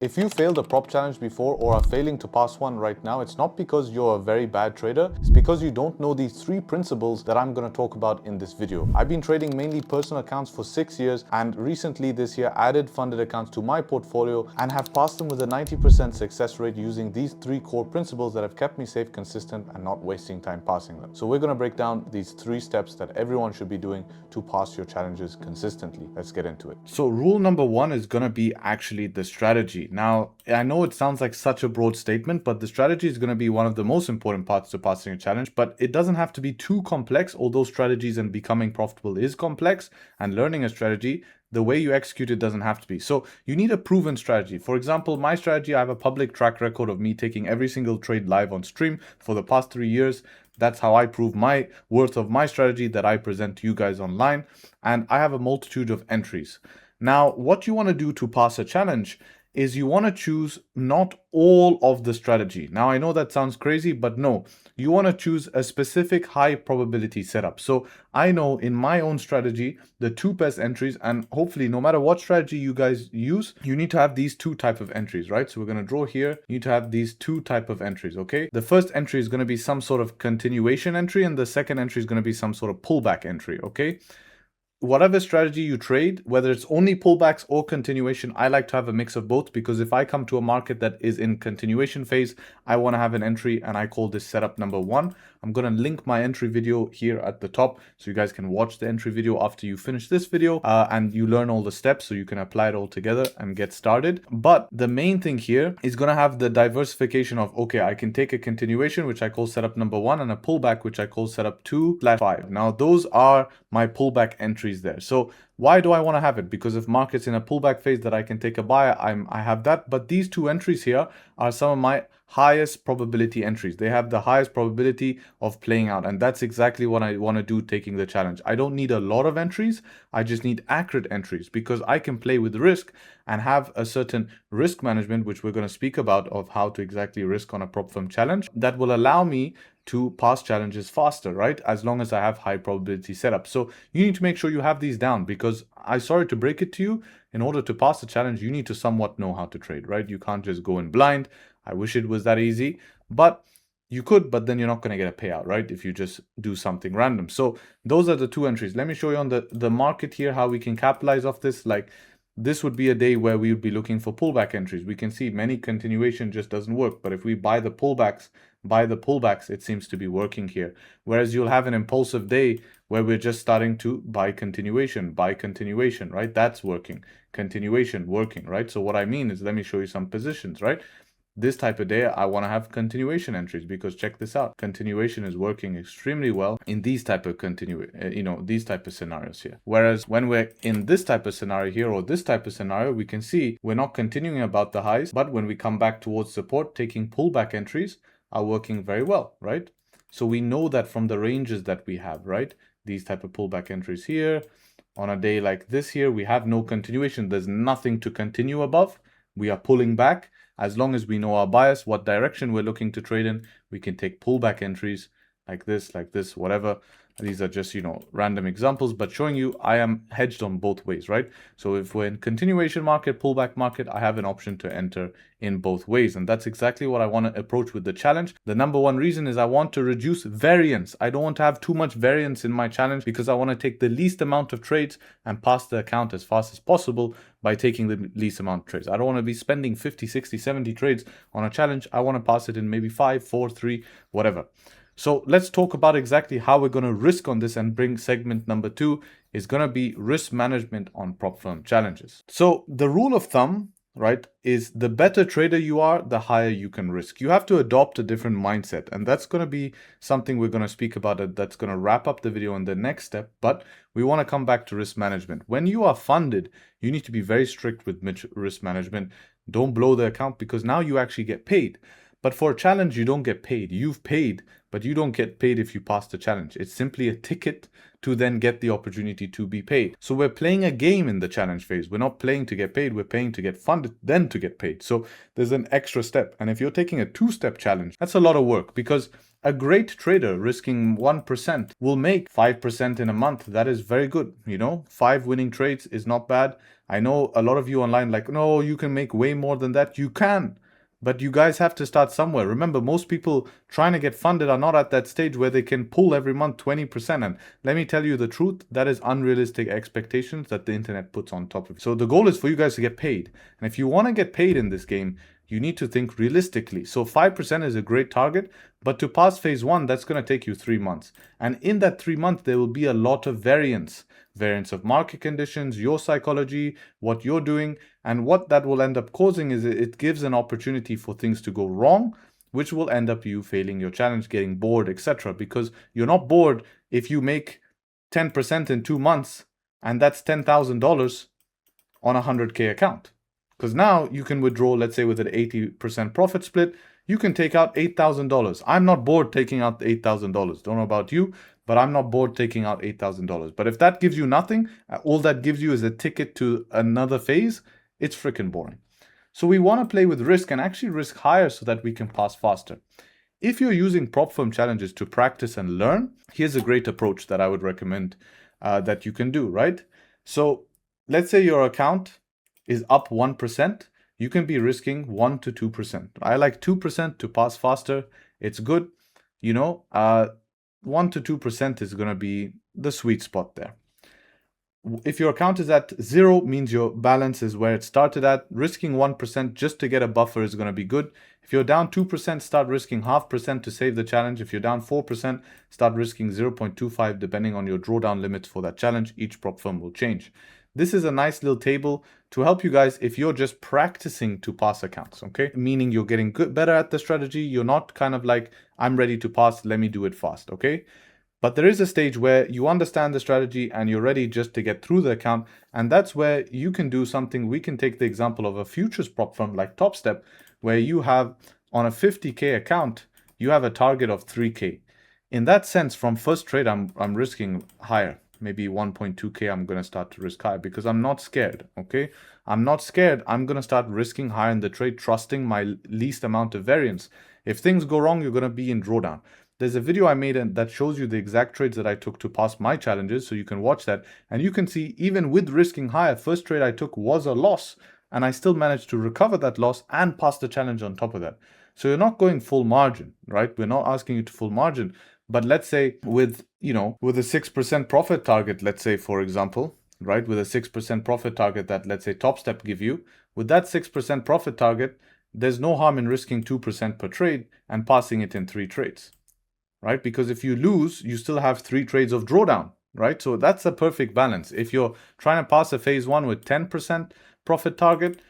If you failed a prop challenge before or are failing to pass one right now, it's not because you're a very bad trader, it's because you don't know these 3 principles that I'm going to talk about in this video. I've been trading mainly personal accounts for 6 years and recently this year added funded accounts to my portfolio and have passed them with a 90% success rate using these 3 core principles that have kept me safe, consistent and not wasting time passing them. So we're going to break down these 3 steps that everyone should be doing to pass your challenges consistently. Let's get into it. So rule number 1 is going to be actually the strategy. Now, I know it sounds like such a broad statement, but the strategy is going to be one of the most important parts to passing a challenge, but it doesn't have to be too complex, although strategies and becoming profitable is complex, and learning a strategy, the way you execute it doesn't have to be. So you need a proven strategy. For example, my strategy, I have a public track record of me taking every single trade live on stream for the past 3 years. That's how I prove my worth of my strategy that I present to you guys online. And I have a multitude of entries. Now, what you want to do to pass a challenge is you want to choose not all of the strategy. Now, I know that sounds crazy, but no, you want to choose a specific high probability setup. So I know in my own strategy, the 2 best entries, and hopefully no matter what strategy you guys use, you need to have these 2 type of entries, right? So we're going to draw here, you need to have these 2 type of entries, okay? The first entry is going to be some sort of continuation entry, and the second entry is going to be some sort of pullback entry, okay? Whatever strategy you trade, whether it's only pullbacks or continuation, I like to have a mix of both, because if I come to a market that is in continuation phase, I want to have an entry and I call this setup number 1. I'm going to link my entry video here at the top so you guys can watch the entry video after you finish this video and you learn all the steps so you can apply it all together and get started. But the main thing here is going to have the diversification of, okay, I can take a continuation, which I call setup number 1, and a pullback, which I call setup 2/5. Now, those are my pullback entries there. So why do I want to have it? Because if market's in a pullback phase that I can take a buy, I have that. But these 2 entries here are some of my highest probability entries. They have the highest probability of playing out, and that's exactly what I want to do taking the challenge. I don't need a lot of entries, I just need accurate entries, because I can play with risk and have a certain risk management, which we're going to speak about, of how to exactly risk on a prop firm challenge, that will allow me to pass challenges faster, right? As long as I have high probability setup. So you need to make sure you have these down, because I'm sorry to break it to you, in order to pass the challenge, you need to somewhat know how to trade, right? You can't just go in blind. I wish it was that easy, but you could, but then you're not going to get a payout, right? If you just do something random. So those are the 2 entries. Let me show you on the market here how we can capitalize off this. Like, this would be a day where we would be looking for pullback entries. We can see many continuation just doesn't work, but if we buy the pullbacks, it seems to be working here. Whereas you'll have an impulsive day where we're just starting to buy continuation, right? That's working. Continuation working, right? So what I mean is, let me show you some positions, right? This type of day, I want to have continuation entries, because check this out. Continuation is working extremely well in these type of these type of scenarios here. Whereas when we're in this type of scenario here, or this type of scenario, we can see we're not continuing about the highs, but when we come back towards support, taking pullback entries are working very well, right? So we know that from the ranges that we have, right? These type of pullback entries here. On a day like this here, we have no continuation. There's nothing to continue above. We are pulling back. As long as we know our bias, what direction we're looking to trade in, we can take pullback entries like this, whatever. These are just, random examples, but showing you I am hedged on both ways, right? So if we're in continuation market, pullback market, I have an option to enter in both ways. And that's exactly what I want to approach with the challenge. The number 1 reason is I want to reduce variance. I don't want to have too much variance in my challenge, because I want to take the least amount of trades and pass the account as fast as possible by taking the least amount of trades. I don't want to be spending 50, 60, 70 trades on a challenge. I want to pass it in maybe 5, 4, 3, whatever. So let's talk about exactly how we're going to risk on this and bring segment number 2 is going to be risk management on prop firm challenges. So the rule of thumb, right, is the better trader you are, the higher you can risk. You have to adopt a different mindset, and that's going to be something we're going to speak about. That's going to wrap up the video in the next step, but we want to come back to risk management. When you are funded, you need to be very strict with risk management. Don't blow the account, because now you actually get paid. But for a challenge, you don't get paid. You've paid, but you don't get paid if you pass the challenge. It's simply a ticket to then get the opportunity to be paid. So we're playing a game in the challenge phase. We're not playing to get paid, we're paying to get funded, then to get paid. So there's an extra step. And if you're taking a 2-step challenge, that's a lot of work, because a great trader risking 1% will make 5% in a month. That is very good. 5 winning trades is not bad. I know a lot of you online like, no, you can make way more than that. You can. But you guys have to start somewhere. Remember, most people trying to get funded are not at that stage where they can pull every month 20%. And let me tell you the truth, that is unrealistic expectations that the internet puts on top of it. So the goal is for you guys to get paid. And if you want to get paid in this game, you need to think realistically. So 5% is a great target, but to pass phase 1, that's going to take you 3 months. And in that 3 months, there will be a lot of variance of market conditions, your psychology, what you're doing. And what that will end up causing is it gives an opportunity for things to go wrong, which will end up you failing your challenge, getting bored, etc. Because you're not bored if you make 10% in 2 months, and that's $10,000 on a 100K account. Because now you can withdraw, let's say with an 80% profit split, you can take out $8,000. I'm not bored taking out the $8,000. Don't know about you, but I'm not bored taking out $8,000. But if that gives you nothing, all that gives you is a ticket to another phase, it's freaking boring. So we want to play with risk and actually risk higher so that we can pass faster. If you're using prop firm challenges to practice and learn, here's a great approach that I would recommend that you can do, right? So let's say your account is up 1%, you can be risking 1 to 2%. I like 2% to pass faster. It's good. 1 to 2% is going to be the sweet spot there. If your account is at 0, means your balance is where it started at. Risking 1% just to get a buffer is going to be good. If you're down 2%, start risking 0.5% to save the challenge. If you're down 4%, start risking 0.25 depending on your drawdown limits for that challenge. Each prop firm will change. This is a nice little table to help you guys if you're just practicing to pass accounts, okay? Meaning you're getting better at the strategy. You're not kind of like, I'm ready to pass, let me do it fast, okay? But there is a stage where you understand the strategy and you're ready just to get through the account. And that's where you can do something. We can take the example of a futures prop firm like Top Step, where you have on a 50K account, you have a target of 3K. In that sense, from first trade, I'm risking higher. Maybe 1.2K, I'm going to start to risk higher because I'm not scared, okay? I'm not scared. I'm going to start risking higher in the trade, trusting my least amount of variance. If things go wrong, you're going to be in drawdown. There's a video I made that shows you the exact trades that I took to pass my challenges, so you can watch that. And you can see, even with risking higher, first trade I took was a loss, and I still managed to recover that loss and pass the challenge on top of that. So you're not going full margin, right? We're not asking you to full margin. But let's say with a 6% profit target, let's say, for example, right, with a 6% profit target that, let's say, Top Step give you, with that 6% profit target, there's no harm in risking 2% per trade and passing it in 3 trades, right? Because if you lose, you still have 3 trades of drawdown, right? So that's a perfect balance. If you're trying to pass a phase 1 with 10% profit target,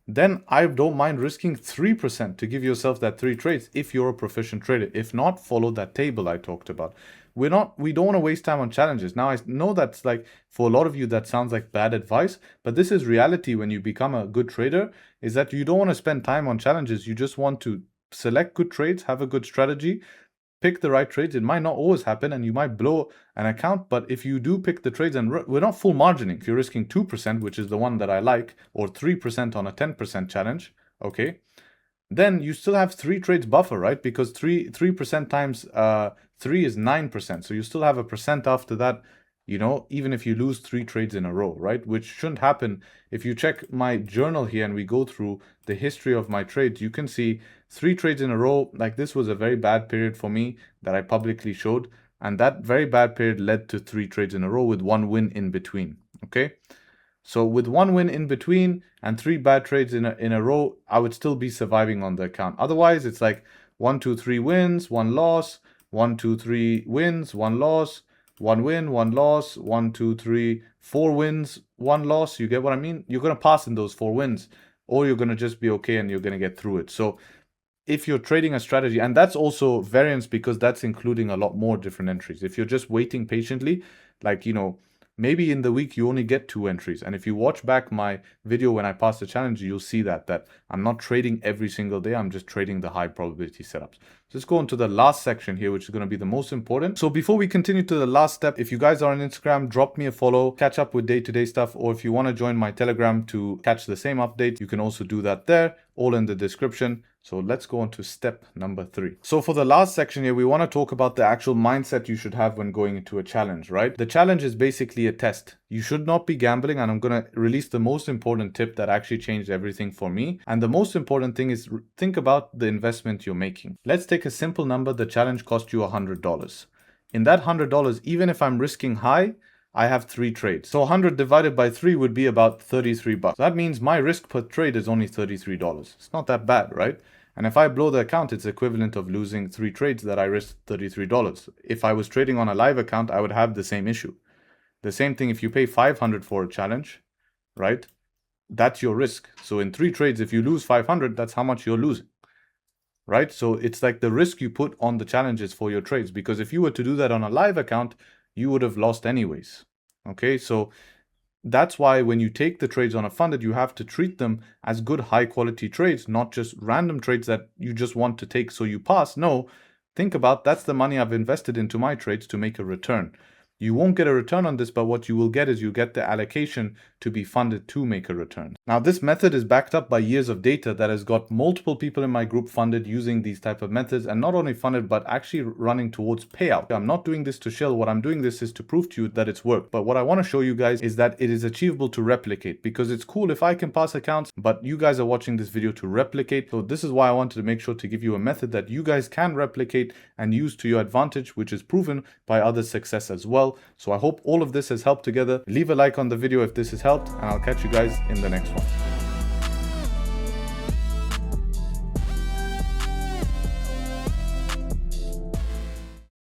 then I don't mind risking 3% to give yourself that 3 trades if you're a proficient trader. If not, follow that table I talked about. We don't want to waste time on challenges. Now, I know that's like, for a lot of you, that sounds like bad advice, but this is reality when you become a good trader, is that you don't want to spend time on challenges. You just want to select good trades, have a good strategy, pick the right trades. It might not always happen and you might blow an account, but if you do pick the trades, and we're not full margining, if you're risking 2%, which is the one that I like, or 3% on a 10% challenge, okay, then you still have 3 trades buffer, right? Because 3% times 3 is 9%. So you still have 1% after that, even if you lose 3 trades in a row, right? Which shouldn't happen. If you check my journal here and we go through the history of my trades, you can see 3 trades in a row. Like, this was a very bad period for me that I publicly showed. And that very bad period led to 3 trades in a row with 1 win in between, okay? So with 1 win in between and 3 bad trades in a row, I would still be surviving on the account. Otherwise, it's like 1, 2, 3 wins, 1 loss, 1, 2, 3 wins, 1 loss, 1 win, 1 loss, 1, 2, 3, 4 wins, 1 loss. You get what I mean? You're going to pass in those 4 wins, or you're going to just be okay and you're going to get through it. So if you're trading a strategy, and that's also variance because that's including a lot more different entries. If you're just waiting patiently, like, maybe in the week you only get 2 entries. And if you watch back my video when I pass the challenge, you'll see that I'm not trading every single day. I'm just trading the high probability setups. Let's go on to the last section here, which is going to be the most important. So before we continue to the last step, if you guys are on Instagram, drop me a follow, catch up with day-to-day stuff, or if you want to join my Telegram to catch the same update, you can also do that there, all in the description. So let's go on to step number 3. So for the last section here, we want to talk about the actual mindset you should have when going into a challenge, right? The challenge is basically a test. You should not be gambling, and I'm going to release the most important tip that actually changed everything for me. And the most important thing is think about the investment you're making. Let's take a simple number. The challenge cost you $100. In that $100, even if I'm risking high, I have 3 trades. So 100 divided by 3 would be about 33 bucks. That means my risk per trade is only $33. It's not that bad, right? And if I blow the account, it's equivalent of losing 3 trades that I risked $33. If I was trading on a live account, I would have the same issue. The same thing if you pay 500 for a challenge, right? That's your risk. So in 3 trades, if you lose 500, that's how much you're losing, right? So it's like the risk you put on the challenges for your trades, because if you were to do that on a live account, you would have lost anyways. Okay, so that's why when you take the trades on a funded, you have to treat them as good high quality trades, not just random trades that you just want to take so you pass. No, think about that's the money I've invested into my trades to make a return. You won't get a return on this, but what you will get is you get the allocation to be funded to make a return. Now, this method is backed up by years of data that has got multiple people in my group funded using these type of methods, and not only funded, but actually running towards payout. I'm not doing this to shill. What I'm doing this is to prove to you that it's worked. But what I want to show you guys is that it is achievable to replicate, because it's cool if I can pass accounts, but you guys are watching this video to replicate. So this is why I wanted to make sure to give you a method that you guys can replicate and use to your advantage, which is proven by other success as well. So I hope all of this has helped together. Leave a like on the video if this has helped, and I'll catch you guys in the next one.